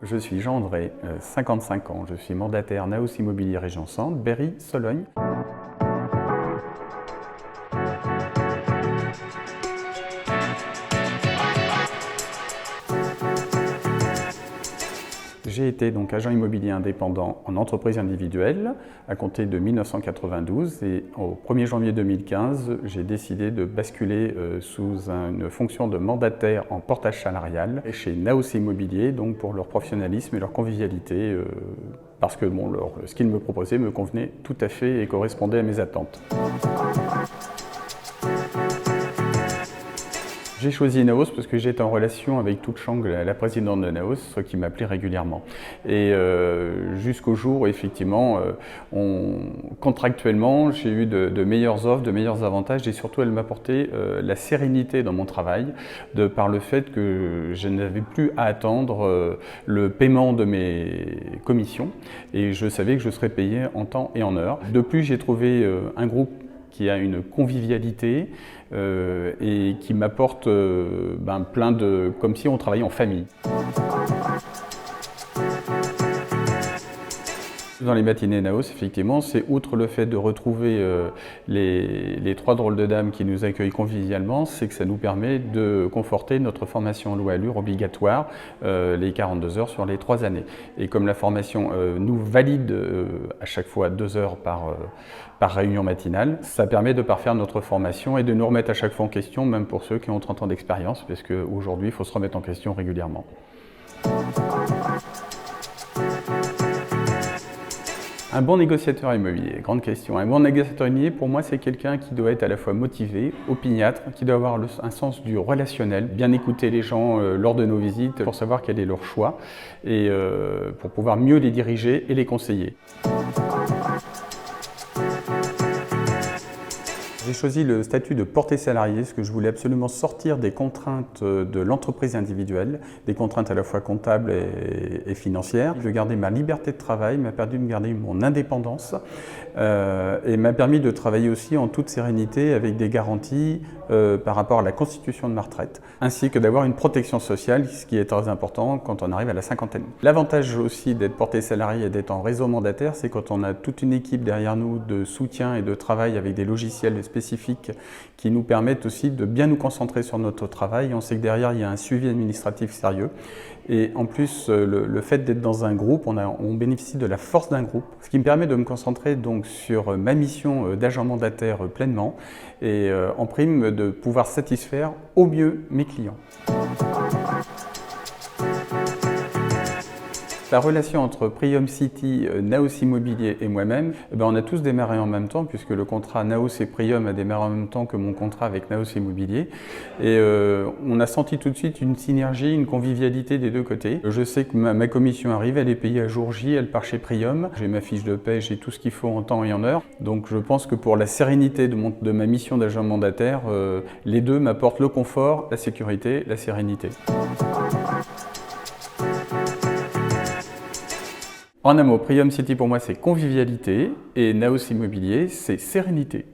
Je suis Jean-André, 55 ans. Je suis mandataire Naos Immobilier Région Centre, Berry, Sologne. J'ai été donc agent immobilier indépendant en entreprise individuelle à compter de 1992 et au 1er janvier 2015, j'ai décidé de basculer sous une fonction de mandataire en portage salarial chez Naos Immobilier, donc pour leur professionnalisme et leur convivialité, parce que ce qu'ils me proposaient me convenait tout à fait et correspondait à mes attentes. J'ai choisi Naos parce que j'étais en relation avec Toute Chang, la présidente de Naos, qui m'appelait régulièrement. Et jusqu'au jour où, effectivement, contractuellement, j'ai eu de meilleures offres, de meilleurs avantages et surtout, elle m'apportait la sérénité dans mon travail, par le fait que je n'avais plus à attendre le paiement de mes commissions et je savais que je serais payé en temps et en heure. De plus, j'ai trouvé un groupe qui a une convivialité et qui m'apporte comme si on travaillait en famille. Dans les matinées Naos, effectivement, c'est outre le fait de retrouver les trois drôles de dames qui nous accueillent convivialement, c'est que ça nous permet de conforter notre formation en loi Allure obligatoire, les 42 heures sur les 3 années. Et comme la formation nous valide à chaque fois 2 heures par réunion matinale, ça permet de parfaire notre formation et de nous remettre à chaque fois en question, même pour ceux qui ont 30 ans d'expérience, parce qu'aujourd'hui, il faut se remettre en question régulièrement. Un bon négociateur immobilier, grande question. Un bon négociateur immobilier, pour moi, c'est quelqu'un qui doit être à la fois motivé, opiniâtre, qui doit avoir un sens du relationnel, bien écouter les gens lors de nos visites pour savoir quel est leur choix et pour pouvoir mieux les diriger et les conseiller. J'ai choisi le statut de porté salarié parce que je voulais absolument sortir des contraintes de l'entreprise individuelle, des contraintes à la fois comptables et financières. Je gardais ma liberté de travail, m'a permis de garder mon indépendance et m'a permis de travailler aussi en toute sérénité avec des garanties par rapport à la constitution de ma retraite, ainsi que d'avoir une protection sociale, ce qui est très important quand on arrive à la cinquantaine. L'avantage aussi d'être porté salarié et d'être en réseau mandataire, c'est quand on a toute une équipe derrière nous de soutien et de travail avec des logiciels spécifiques qui nous permettent aussi de bien nous concentrer sur notre travail. On sait que derrière, il y a un suivi administratif sérieux. Et en plus, le fait d'être dans un groupe, on bénéficie de la force d'un groupe, ce qui me permet de me concentrer donc sur ma mission d'agent mandataire pleinement et en prime de pouvoir satisfaire au mieux mes clients. La relation entre Prium City, Naos Immobilier et moi-même, on a tous démarré en même temps puisque le contrat Naos et Prium a démarré en même temps que mon contrat avec Naos Immobilier. Et on a senti tout de suite une synergie, une convivialité des deux côtés. Je sais que ma commission arrive, elle est payée à jour J, elle part chez Prium. J'ai ma fiche de paie, j'ai tout ce qu'il faut en temps et en heure. Donc je pense que pour la sérénité de ma mission d'agent mandataire, les deux m'apportent le confort, la sécurité, la sérénité. En un mot, Prium City pour moi c'est convivialité et Naos Immobilier c'est sérénité.